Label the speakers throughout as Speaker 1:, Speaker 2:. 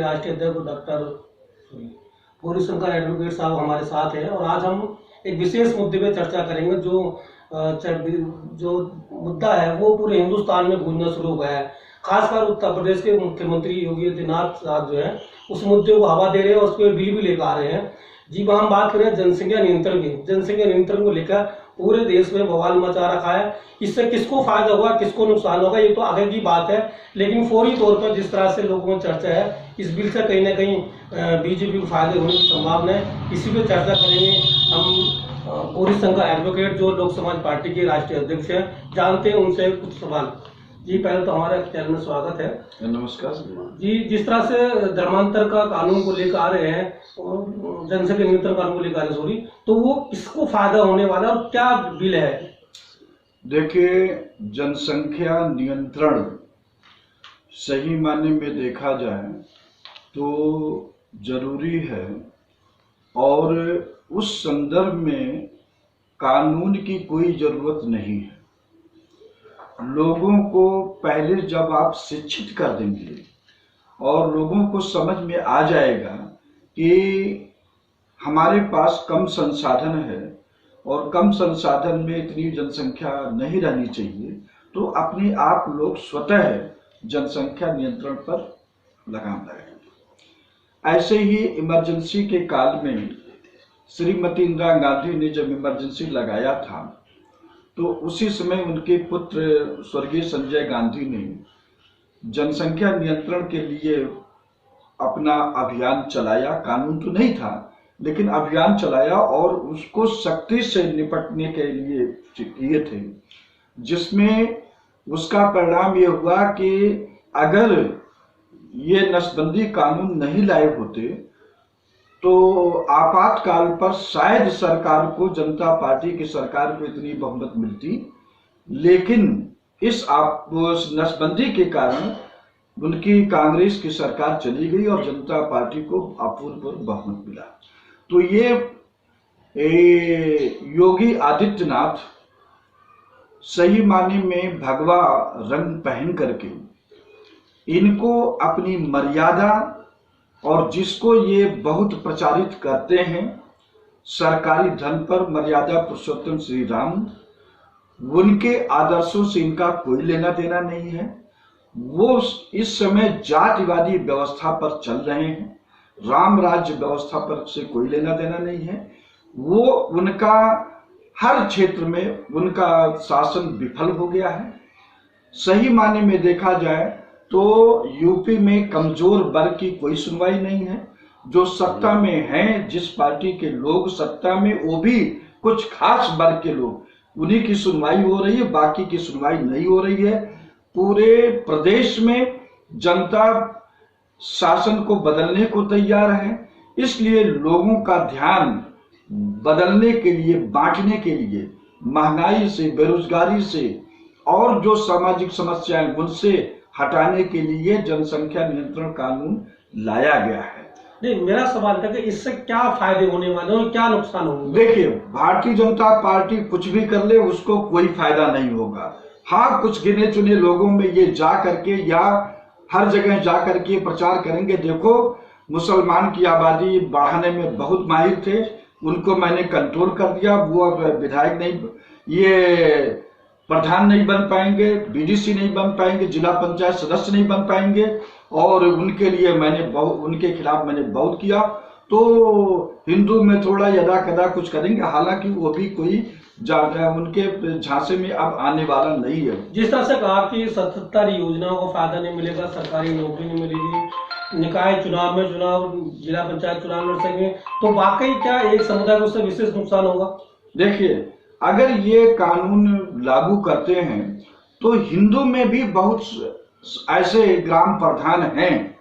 Speaker 1: राष्ट्रीय अध्यक्ष doctor Gaurishankar advocate साहब हमारे साथ हैं और आज हम एक विशेष मुद्दे पे चर्चा करेंगे जो मुद्दा है वो पूरे हिंदुस्तान में गूंजना शुरू हो गया है। खासकर उत्तर प्रदेश के मुख्यमंत्री योगी आदित्यनाथ साहब जो है उस मुद्दे को हवा दे रहे हैं और उस पर बिल भी लेकर आ रहे हैं। जी हम बात करें जनसंख्या नियंत्रण की। जनसंख्या नियंत्रण को लेकर पूरे देश में बवाल मचा रखा है। इससे किसको फायदा होगा किसको नुकसान होगा ये तो आगे की बात है, लेकिन फौरी तौर पर जिस तरह से लोगों में चर्चा है इस बिल से कहीं ना कहीं बीजेपी को फायदे होने की संभावना है। इसी पे चर्चा करेंगे हम गौरीशंकर एडवोकेट जो लोक समाज पार्टी के राष्ट्रीय अध्यक्ष हैं, जानते हैं उनसे कुछ सवाल। जी पहले तो हमारे चैनल में स्वागत है।
Speaker 2: नमस्कार
Speaker 1: जी। जिस तरह से धर्मांतर का कानून को लेकर आ रहे हैं, जनसंख्या नियंत्रण कानून को लेकर आ रहे हैं, तो वो किसको फायदा होने वाला और क्या बिल है?
Speaker 2: देखिए, जनसंख्या नियंत्रण सही मायने में देखा जाए तो जरूरी है और उस संदर्भ में कानून की कोई जरूरत नहीं है। लोगों को पहले जब आप शिक्षित कर देंगे और लोगों को समझ में आ जाएगा कि हमारे पास कम संसाधन है और कम संसाधन में इतनी जनसंख्या नहीं रहनी चाहिए, तो अपने आप लोग स्वतः जनसंख्या नियंत्रण पर लगाम लगाएंगे। ऐसे ही इमरजेंसी के काल में श्रीमती इंदिरा गांधी ने जब इमरजेंसी लगाया था तो उसी समय उनके पुत्र स्वर्गीय संजय गांधी ने जनसंख्या नियंत्रण के लिए अपना अभियान चलाया। कानून तो नहीं था लेकिन अभियान चलाया और उसको सख्ती से निपटने के लिए किए थे, जिसमें उसका परिणाम ये हुआ कि अगर ये नसबंदी कानून नहीं लाए होते तो आपातकाल पर शायद सरकार को, जनता पार्टी की सरकार को इतनी बहुमत मिलती, लेकिन इस नसबंदी के कारण उनकी कांग्रेस की सरकार चली गई और जनता पार्टी को अपूर्व बहुमत मिला। तो ये योगी आदित्यनाथ सही माने में भगवा रंग पहन करके इनको अपनी मर्यादा और जिसको ये बहुत प्रचारित करते हैं सरकारी धन पर मर्यादा पुरुषोत्तम श्री राम, उनके आदर्शों से इनका कोई लेना देना नहीं है। वो इस समय जातिवादी व्यवस्था पर चल रहे हैं, राम राज्य व्यवस्था पर से कोई लेना देना नहीं है। वो उनका हर क्षेत्र में उनका शासन विफल हो गया है। सही माने में देखा जाए तो यूपी में कमजोर वर्ग की कोई सुनवाई नहीं है। जो सत्ता में हैं, जिस पार्टी के लोग सत्ता में, वो भी कुछ खास वर्ग के लोग, उन्हीं की सुनवाई हो रही है, बाकी की सुनवाई नहीं हो रही है। पूरे प्रदेश में जनता शासन को बदलने को तैयार है, इसलिए लोगों का ध्यान बदलने के लिए, बांटने के लिए, महंगाई से, बेरोजगारी से और जो सामाजिक समस्याएं उनसे हटाने के लिए जनसंख्या नियंत्रण कानून लाया गया है।
Speaker 1: नहीं, मेरा सवाल था कि इससे क्या फायदे होने वाले हैं और क्या नुकसान होंगे?
Speaker 2: देखिए, भारतीय जनता पार्टी कुछ भी कर ले उसको कोई फायदा नहीं होगा। हाँ, कुछ गिने चुने लोगों में ये जा करके या हर जगह जा करके प्रचार करेंगे, देखो मुसलमान की आबादी बढ़ाने में बहुत माहिर थे, उनको मैंने कंट्रोल कर दिया, वो विधायक नहीं, ये प्रधान नहीं बन पाएंगे, बीडीसी नहीं बन पाएंगे, जिला पंचायत सदस्य नहीं बन पाएंगे, और उनके लिए उनके खिलाफ मैंने बहुत किया। तो हिंदू में थोड़ा यदा कदा कुछ करेंगे, हालांकि वो भी कोई उनके झांसे में अब आने वाला नहीं है।
Speaker 1: जिस तरह से कहा कि 77 योजनाओं को फायदा नहीं मिलेगा, सरकारी नौकरी नहीं मिलेगी, निकाय चुनाव में जिला पंचायत चुनाव लड़ सकेंगे, तो वाकई क्या एक समुदाय को उससे विशेष नुकसान होगा?
Speaker 2: देखिए, अगर ये कानून लागू करते हैं तो हिंदू में भी बहुत ऐसे ग्राम प्रधान हैं,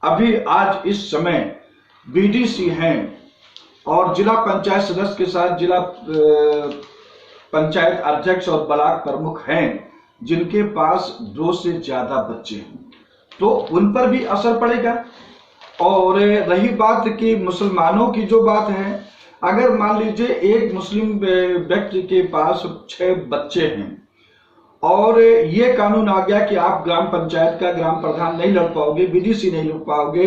Speaker 2: अभी आज इस समय बीडीसी हैं और जिला पंचायत सदस्य के साथ जिला पंचायत अध्यक्ष और ब्लॉक प्रमुख हैं, जिनके पास 2 से ज्यादा बच्चे हैं, तो उन पर भी असर पड़ेगा। और रही बात कि मुसलमानों की जो बात है, अगर मान लीजिए एक मुस्लिम व्यक्ति के पास 6 बच्चे हैं और ये कानून आ गया कि आप ग्राम पंचायत का ग्राम प्रधान नहीं लड़ पाओगे, बीडीसी नहीं लड़ पाओगे,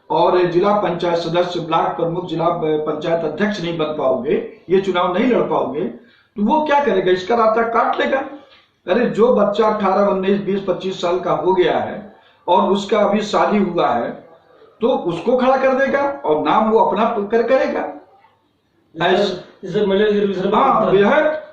Speaker 2: और जिला पंचायत सदस्य, ब्लॉक प्रमुख, जिला पंचायत अध्यक्ष नहीं बन पाओगे, ये चुनाव नहीं लड़ पाओगे, तो वो क्या करेगा? इसका रास्ता काट लेगा। अरे जो बच्चा 18, 19, 20, 25 साल का हो गया है और उसका अभी शादी हुआ है तो उसको खड़ा कर देगा और नाम वो अपना करेगा। हाँ, यह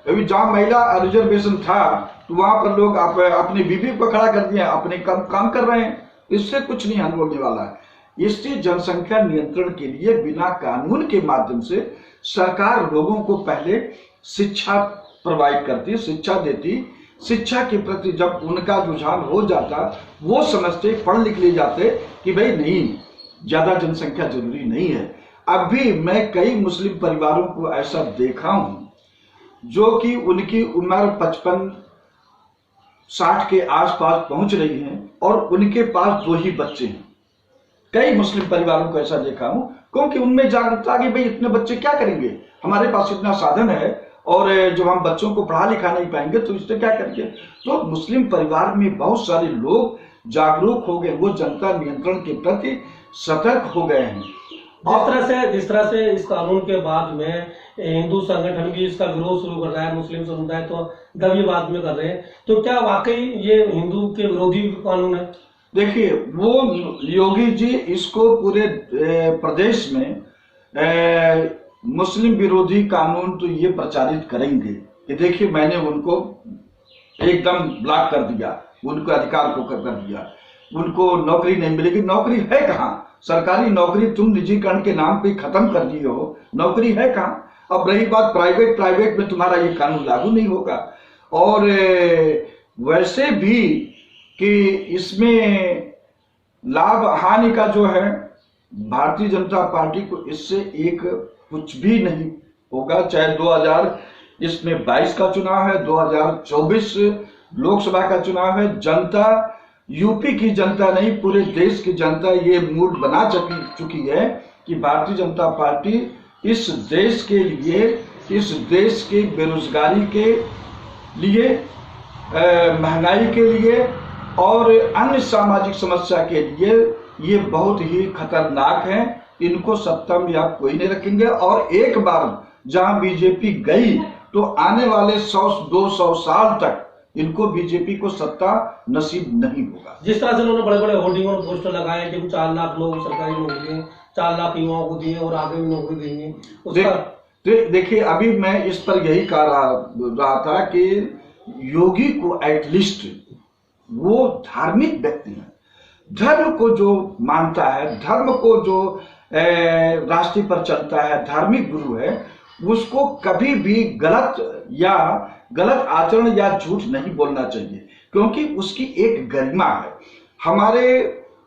Speaker 2: अभी जहाँ महिला रिजर्वेशन था तो वहां पर लोग अपनी बीबी को खड़ा कर दिया, अपने काम कर रहे हैं। इससे कुछ नहीं हल होने वाला है। इससे जनसंख्या नियंत्रण के लिए बिना कानून के माध्यम से सरकार लोगों को पहले शिक्षा प्रोवाइड करती, शिक्षा देती। शिक्षा के प्रति जब उनका रुझान हो जाता, वो समझते, पढ़ लिख ले जाते कि भाई नहीं, ज्यादा जनसंख्या जरूरी नहीं है। अभी मैं कई मुस्लिम परिवारों को ऐसा देखा हूं जो कि उनकी उम्र 55-60 के आसपास पहुंच रही है और उनके पास 2 ही बच्चे हैं। कई मुस्लिम परिवारों को ऐसा देखा हूं, क्योंकि उनमें जागरूकता कि भाई इतने बच्चे क्या करेंगे, हमारे पास इतना साधन है और जब हम बच्चों को पढ़ा लिखा नहीं पाएंगे तो इससे क्या करेंगे। तो मुस्लिम परिवार में बहुत सारे लोग जागरूक हो गए, वो जनता नियंत्रण के प्रति सतर्क हो गए हैं।
Speaker 1: जिस तरह से इस कानून के बाद में हिंदू संगठन भी इसका विरोध शुरू कर रहा है, मुस्लिम समुदाय तो दबीबाद में कर रहे हैं, तो क्या वाकई ये हिंदू के विरोधी कानून है?
Speaker 2: देखिए, वो योगी जी इसको पूरे प्रदेश में मुस्लिम विरोधी कानून तो ये प्रचारित करेंगे कि देखिए मैंने उनको एकदम ब्लॉक कर दिया, उनको अधिकार को कर दिया, उनको नौकरी नहीं मिलेगी। नौकरी है कहाँ? सरकारी नौकरी तुम निजीकरण के नाम पे खत्म कर दिए हो, नौकरी है कहाँ? अब रही बात प्राइवेट में तुम्हारा ये कानून लागू नहीं होगा। और वैसे भी कि इसमें लाभ हानि का जो है, भारतीय जनता पार्टी को इससे एक कुछ भी नहीं होगा। चाहे 2022 का चुनाव है, 2024 लोकसभा का चुनाव है, जनता, यूपी की जनता नहीं पूरे देश की जनता ये मूड बना चुकी है कि भारतीय जनता पार्टी इस देश के लिए, इस देश की बेरोजगारी के लिए, महंगाई के लिए और अन्य सामाजिक समस्या के लिए ये बहुत ही खतरनाक है। इनको सत्ता में आप कोई नहीं रखेंगे और एक बार जहां बीजेपी गई तो आने वाले 100-200 साल तक इनको बीजेपी को सत्ता नसीब नहीं होगा।
Speaker 1: जिस तरह से उन्होंने बड़े बड़े होर्डिंग और पोस्टर लगाए कि 4 लाख लोग सरकारी नौकरी, 4 लाख युवाओं को दिए और आगे भी नौकरी देंगे, उसका
Speaker 2: देखिए अभी मैं इस पर यही कह रहा था कि योगी को एटलीस्ट वो धार्मिक व्यक्ति है, धर्म को जो मानता है, धर्म को जो रास्ते पर चलता है, धार्मिक गुरु है, उसको कभी भी गलत आचरण या झूठ नहीं बोलना चाहिए, क्योंकि उसकी एक गरिमा है। हमारे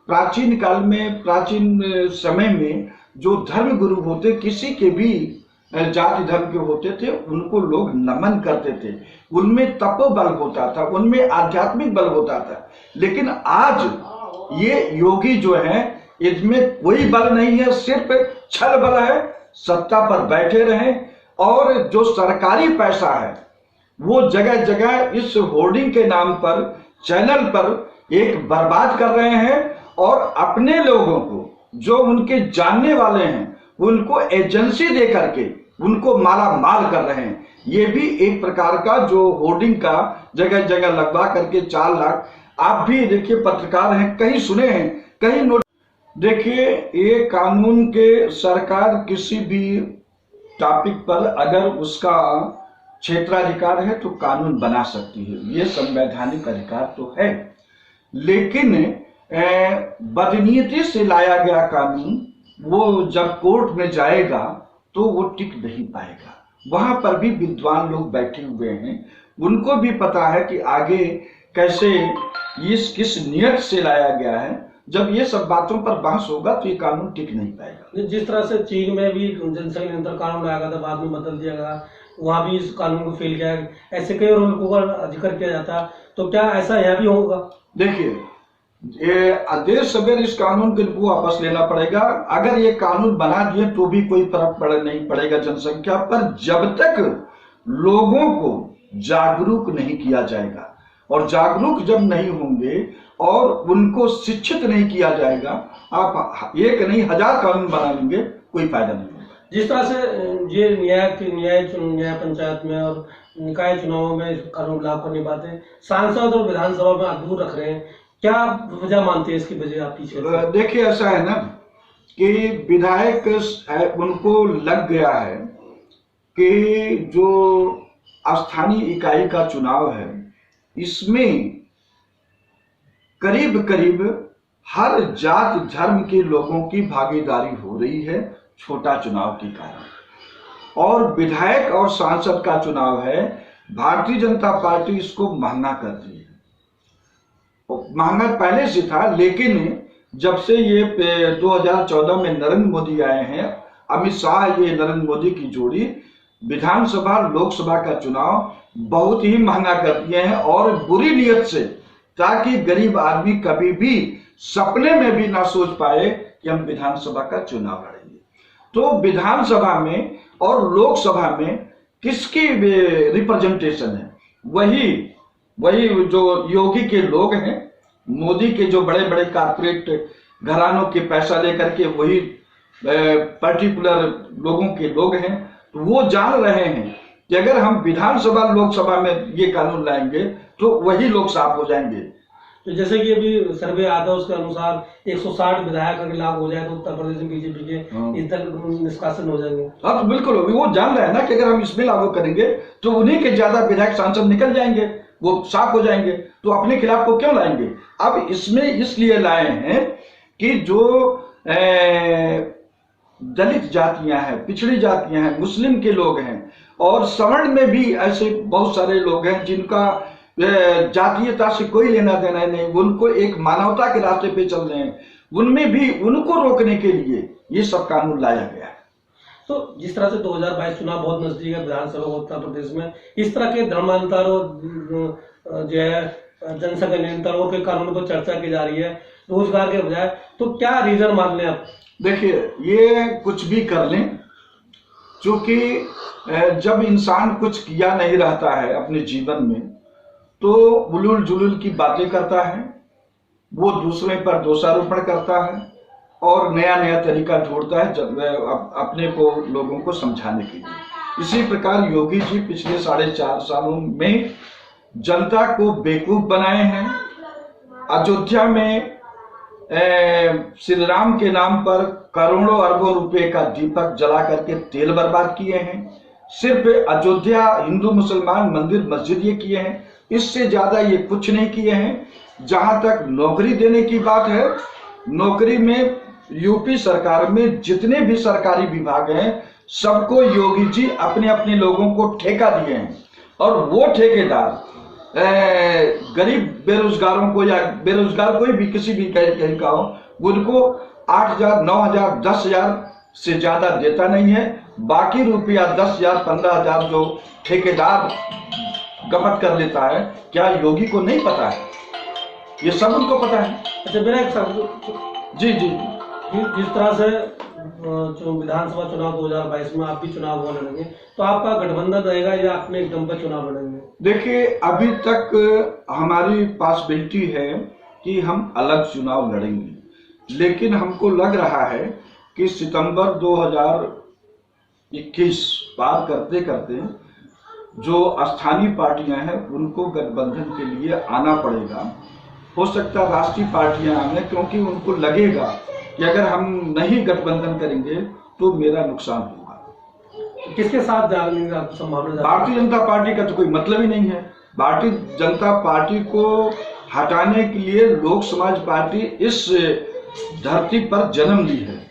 Speaker 2: प्राचीन काल में, प्राचीन समय में जो धर्म गुरु होते, किसी के भी जाति धर्म के होते थे, उनको लोग नमन करते थे, उनमें तपोबल होता था, उनमें आध्यात्मिक बल होता था। लेकिन आज ये योगी जो है, इसमें कोई बल नहीं है, सिर्फ छल बल है, सत्ता पर बैठे रहें और जो सरकारी पैसा है वो जगह जगह इस होर्डिंग के नाम पर, चैनल पर एक बर्बाद कर रहे हैं और अपने लोगों को, जो उनके जानने वाले हैं, उनको एजेंसी दे करके उनको माला माल कर रहे हैं। ये भी एक प्रकार का जो होर्डिंग का जगह जगह लगवा करके 4 लाख, आप भी देखिए पत्रकार हैं, कहीं सुने हैं, कहीं नोट। देखिए ये कानून के, सरकार किसी भी टॉपिक पर अगर उसका क्षेत्राधिकार है तो कानून बना सकती है, ये संवैधानिक अधिकार तो है। लेकिन बदनीयती से लाया गया कानून वो जब कोर्ट में जाएगा तो वो टिक नहीं पाएगा। वहां पर भी विद्वान लोग बैठे हुए हैं, उनको भी पता है कि आगे कैसे किस नियत से लाया गया है। जब ये सब बातों पर बहस होगा तो ये कानून टिक नहीं पाएगा।
Speaker 1: जिस तरह से चीन में भी जनसंख्या नियंत्रण कानून लाया गया था, बाद में बदल दिया गया, वहां भी इस कानून को फेल किया, ऐसे कई और उनको जिक्र किया जाता, तो क्या ऐसा यह भी होगा?
Speaker 2: देखिए ये देर सवेर इस कानून को वापस लेना पड़ेगा। अगर ये कानून बना दिए तो भी कोई फर्क नहीं पड़ेगा जनसंख्या पर, जब तक लोगों को जागरूक नहीं किया जाएगा। और जागरूक जब नहीं होंगे और उनको शिक्षित नहीं किया जाएगा, आप एक नहीं 1000 कानून बना लेंगे, कोई फायदा नहीं होगा।
Speaker 1: जिस तरह से ये न्याय पंचायत में और निकाय चुनावों में कानून लागू करने की बातें सांसद और विधानसभा में आप दूर रख रहे हैं, क्या वजह मानते हैं इसकी वजह आप पीछे?
Speaker 2: देखिए ऐसा है ना कि विधायक उनको लग गया है कि जो स्थानीय इकाई का चुनाव है इसमें करीब करीब हर जात धर्म के लोगों की भागीदारी हो रही है छोटा चुनाव के कारण, और विधायक और सांसद का चुनाव है, भारतीय जनता पार्टी इसको महंगा कर रही है। महंगा पहले से था, लेकिन जब से ये 2014 में नरेंद्र मोदी आए हैं, अमित शाह, ये नरेंद्र मोदी की जोड़ी, विधानसभा लोकसभा का चुनाव बहुत ही महंगा कर दिए हैं, और बुरी नीयत से, ताकि गरीब आदमी कभी भी सपने में भी ना सोच पाए कि हम विधानसभा का चुनाव लड़ेंगे। तो विधानसभा में और लोकसभा में किसकी रिप्रेजेंटेशन है? वही जो योगी के लोग हैं, मोदी के जो बड़े बड़े कारपोरेट घरानों के पैसा लेकर के वही पर्टिकुलर लोगों के लोग हैं। तो वो जान रहे हैं कि अगर हम विधानसभा लोकसभा में ये कानून लाएंगे तो वही लोग साफ हो जाएंगे।
Speaker 1: तो जैसे कि अभी सर्वे आता है उसके अनुसार 160 विधायक अगर लागू हो जाए तो उत्तर प्रदेश में बीजेपी के इस तक निष्कासन हो जाएंगे।
Speaker 2: हाँ, तो बिल्कुल वो जान रहे हैं ना कि अगर हम इसमें लागू करेंगे तो उन्हीं के ज्यादा विधायक सांसद निकल जाएंगे, वो साफ हो जाएंगे, तो अपने खिलाफ को क्यों लाएंगे? अब इसमें इसलिए लाए हैं कि जो दलित जातियां हैं, पिछड़ी जातियां हैं, मुस्लिम के लोग हैं, और सवर्ण में भी ऐसे बहुत सारे लोग हैं जिनका जातीयता से कोई लेना देना नहीं, उनको एक मानवता के रास्ते पे चल रहे हैं, उनमें भी उनको रोकने के लिए ये सब कानून लाया गया है।
Speaker 1: तो जिस तरह से 2022 चुनाव बहुत नजदीक है विधानसभा उत्तर प्रदेश में, इस तरह के धर्मांतर और जो है जनसंख्या नियंत्रण के कानूनों पर चर्चा की जा रही है रोजगार के बजाय, तो क्या रीजन मान लें आप? देखिए,
Speaker 2: ये कुछ भी कर लें, क्योंकि जब इंसान कुछ किया नहीं रहता है अपने जीवन में तो उलूल जुलूल की बातें करता है, वो दूसरे पर दोषारोपण करता है और नया नया तरीका ढूंढता है जब अपने को लोगों को समझाने के लिए। इसी प्रकार योगी जी पिछले 4.5 सालों में जनता को बेवकूफ बनाए हैं। अयोध्या में श्री राम के नाम पर करोड़ों अरबों रुपए का दीपक जला करके तेल बर्बाद किए हैं। सिर्फ अयोध्या हिंदू मुसलमान मंदिर मस्जिद ये किए हैं, इससे ज्यादा ये कुछ नहीं किए हैं। जहां तक नौकरी देने की बात है, नौकरी में यूपी सरकार में जितने भी सरकारी विभाग हैं सबको योगी जी अपने अपने लोगों को ठेका दिए हैं, और वो ठेकेदार गरीब बेरोजगारों को या बेरोजगार कोई भी किसी भी कहीं का हो, उनको 8,000, 9,000, 10,000 से ज्यादा देता नहीं है। बाकी रुपया 10,000, 15,000 जो ठेकेदार गपत कर लेता है, क्या योगी को नहीं पता है? ये सब उनको पता है।
Speaker 1: अच्छा, मेरा एक सवाल
Speaker 2: जी,
Speaker 1: जिस तरह से जो विधानसभा चुनाव 2022 में आप भी चुनाव हुआ लड़ेंगे, तो आपका गठबंधन रहेगा या अपने दम पर चुनाव लड़ेंगे?
Speaker 2: देखिए, अभी तक हमारी पॉसिबिलिटी है कि हम अलग चुनाव लड़ेंगे, लेकिन हमको लग रहा है कि सितंबर 2021 पार करते करते जो स्थानीय पार्टियां हैं उनको गठबंधन के लिए आना पड़ेगा। हो सकता है राष्ट्रीय पार्टियां आने, क्योंकि उनको लगेगा कि अगर हम नहीं गठबंधन करेंगे तो मेरा नुकसान होगा।
Speaker 1: किसके साथ जाने का संभावना?
Speaker 2: भारतीय जनता पार्टी का तो कोई मतलब ही नहीं है। भारतीय जनता पार्टी को हटाने के लिए लोक समाज पार्टी इस धरती पर जन्म ली है।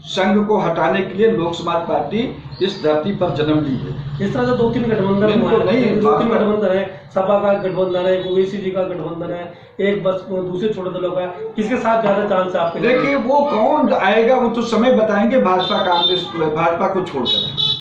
Speaker 2: संघ को हटाने के लिए लोक समाज पार्टी इस धरती पर जन्म ली है।
Speaker 1: इस तरह से 2-3 गठबंधन है, सपा का गठबंधन है, ओबीसी का गठबंधन है, एक बस दूसरे छोटे दलों का, किसके साथ ज्यादा चांस है आपके?
Speaker 2: देखिए, वो कौन आएगा वो तो समय बताएंगे। भाजपा कांग्रेस, भाजपा को छोड़कर